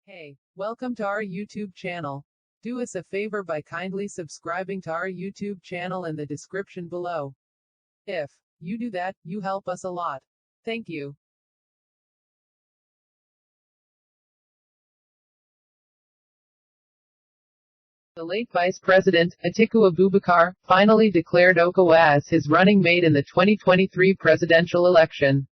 Hey, welcome to our YouTube channel. Do us a favor by kindly subscribing to our YouTube channel in the description below. If you do that, you help us a lot. Thank you. The late Vice President, Atiku Abubakar, finally declared Okowa as his running mate in the 2023 presidential election.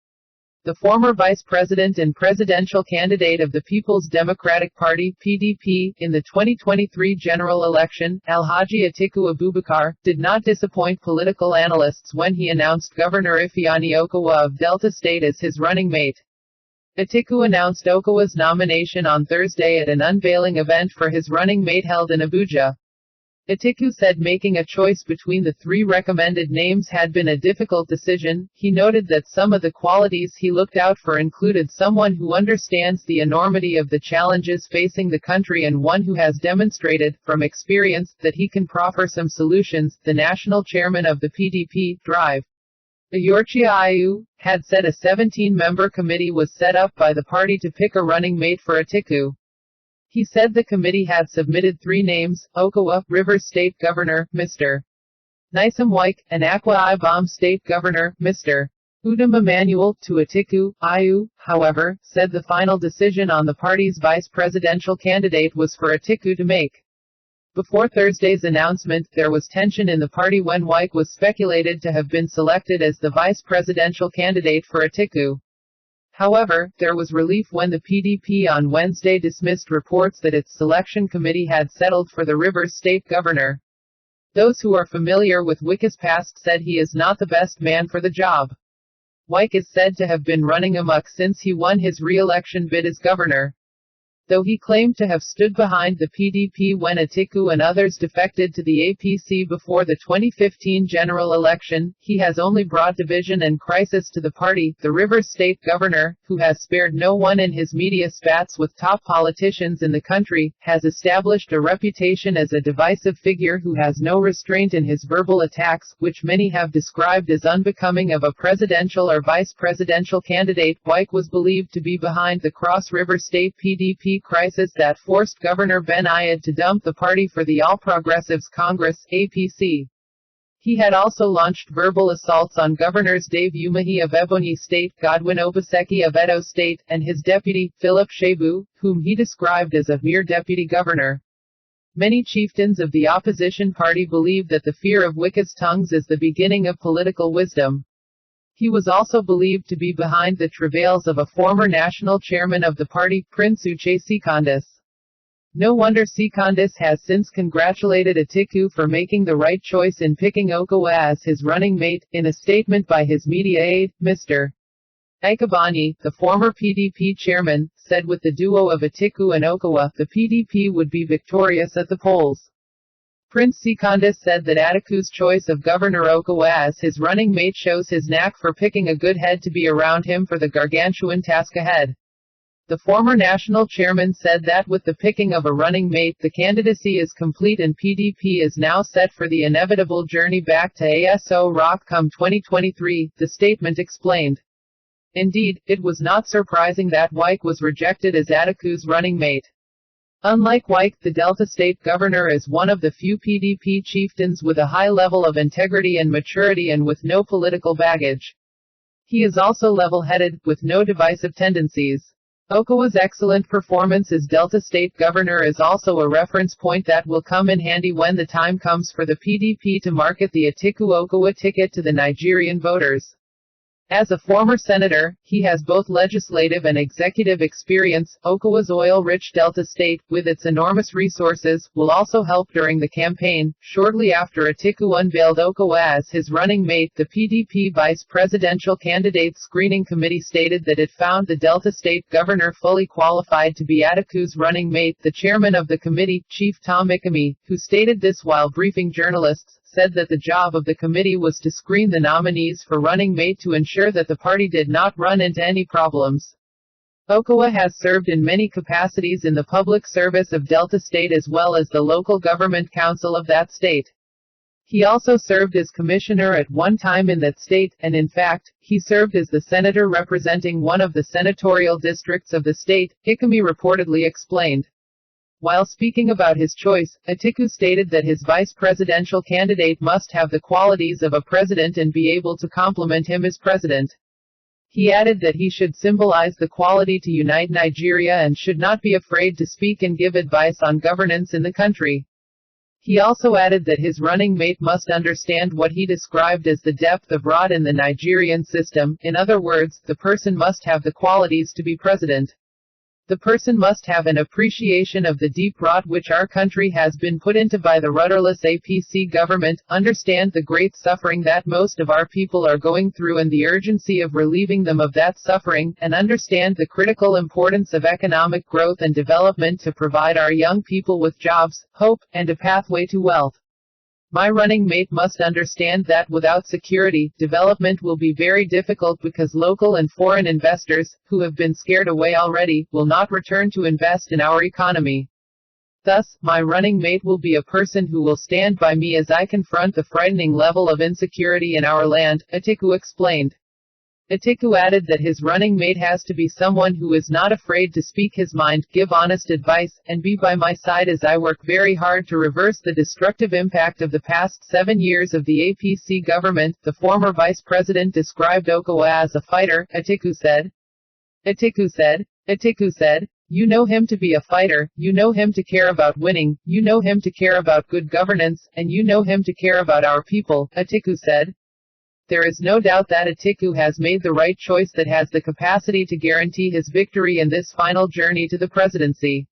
The former vice president and presidential candidate of the People's Democratic Party (PDP) in the 2023 general election, Alhaji Atiku Abubakar, did not disappoint political analysts when he announced Governor Ifeanyi Okowa of Delta State as his running mate. Atiku announced Okowa's nomination on Thursday at an unveiling event for his running mate held in Abuja. Atiku said making a choice between the three recommended names had been a difficult decision. He noted that some of the qualities he looked out for included someone who understands the enormity of the challenges facing the country and one who has demonstrated, from experience, that he can proffer some solutions. The national chairman of the PDP, Drive, Ayorchia Ayu, had said a 17-member committee was set up by the party to pick a running mate for Atiku. He said the committee had submitted three names: Okowa, Rivers State Governor, Mr. Nyesom Wike, and Akwa Ibom State Governor, Mr. Udom Emmanuel, to Atiku. Ayu, however, said the final decision on the party's vice presidential candidate was for Atiku to make. Before Thursday's announcement, there was tension in the party when Wike was speculated to have been selected as the vice presidential candidate for Atiku. However, there was relief when the PDP on Wednesday dismissed reports that its selection committee had settled for the Rivers State Governor. Those who are familiar with Wike's past said he is not the best man for the job. Wike is said to have been running amok since he won his re-election bid as governor. Though he claimed to have stood behind the PDP when Atiku and others defected to the APC before the 2015 general election, he has only brought division and crisis to the party. The Rivers State Governor, who has spared no one in his media spats with top politicians in the country, has established a reputation as a divisive figure who has no restraint in his verbal attacks, which many have described as unbecoming of a presidential or vice presidential candidate. Wike was believed to be behind the Cross River State PDP crisis that forced Governor Ben Ayed to dump the party for the All Progressives Congress (APC). He had also launched verbal assaults on Governors Dave Umahi of Ebonyi State, Godwin Obaseki of Edo State, and his deputy, Philip Shebu, whom he described as a mere deputy governor. Many chieftains of the opposition party believe that the fear of Wike's tongues is the beginning of political wisdom. He was also believed to be behind the travails of a former national chairman of the party, Prince Uche Secondus. No wonder Secondus has since congratulated Atiku for making the right choice in picking Okowa as his running mate. In a statement by his media aide, Mr. Ikebani, the former PDP chairman, said with the duo of Atiku and Okowa, the PDP would be victorious at the polls. Prince Secondus said that Atiku's choice of Governor Okowa as his running mate shows his knack for picking a good head to be around him for the gargantuan task ahead. The former national chairman said that with the picking of a running mate, the candidacy is complete and PDP is now set for the inevitable journey back to ASO Rock come 2023, the statement explained. Indeed, it was not surprising that Wike was rejected as Atiku's running mate. Unlike Wike, the Delta State Governor is one of the few PDP chieftains with a high level of integrity and maturity and with no political baggage. He is also level-headed, with no divisive tendencies. Okowa's excellent performance as Delta State Governor is also a reference point that will come in handy when the time comes for the PDP to market the Atiku Okowa ticket to the Nigerian voters. As a former senator, he has both legislative and executive experience. Okowa's oil-rich Delta State, with its enormous resources, will also help during the campaign. Shortly after Atiku unveiled Okowa as his running mate, the PDP vice presidential candidate screening committee stated that it found the Delta State governor fully qualified to be Atiku's running mate. The chairman of the committee, Chief Tom Ikemi, who stated this while briefing journalists, said that the job of the committee was to screen the nominees for running mate to ensure that the party did not run into any problems. Okowa has served in many capacities in the public service of Delta State as well as the local government council of that state. He also served as commissioner at one time in that state, and in fact, he served as the senator representing one of the senatorial districts of the state, Ifeanyi reportedly explained. While speaking about his choice, Atiku stated that his vice presidential candidate must have the qualities of a president and be able to complement him as president. He added that he should symbolize the quality to unite Nigeria and should not be afraid to speak and give advice on governance in the country. He also added that his running mate must understand what he described as the depth of rot in the Nigerian system. In other words, the person must have the qualities to be president. The person must have an appreciation of the deep rot which our country has been put into by the rudderless APC government, understand the great suffering that most of our people are going through and the urgency of relieving them of that suffering, and understand the critical importance of economic growth and development to provide our young people with jobs, hope, and a pathway to wealth. My running mate must understand that without security, development will be very difficult because local and foreign investors, who have been scared away already, will not return to invest in our economy. Thus, my running mate will be a person who will stand by me as I confront the frightening level of insecurity in our land, Atiku explained. Atiku added that his running mate has to be someone who is not afraid to speak his mind, give honest advice, and be by my side as I work very hard to reverse the destructive impact of the past 7 years of the APC government. The former vice president described Okowa as a fighter, Atiku said. Atiku said, "You know him to be a fighter, you know him to care about winning, you know him to care about good governance, and you know him to care about our people," Atiku said. There is no doubt that Atiku has made the right choice that has the capacity to guarantee his victory in this final journey to the presidency.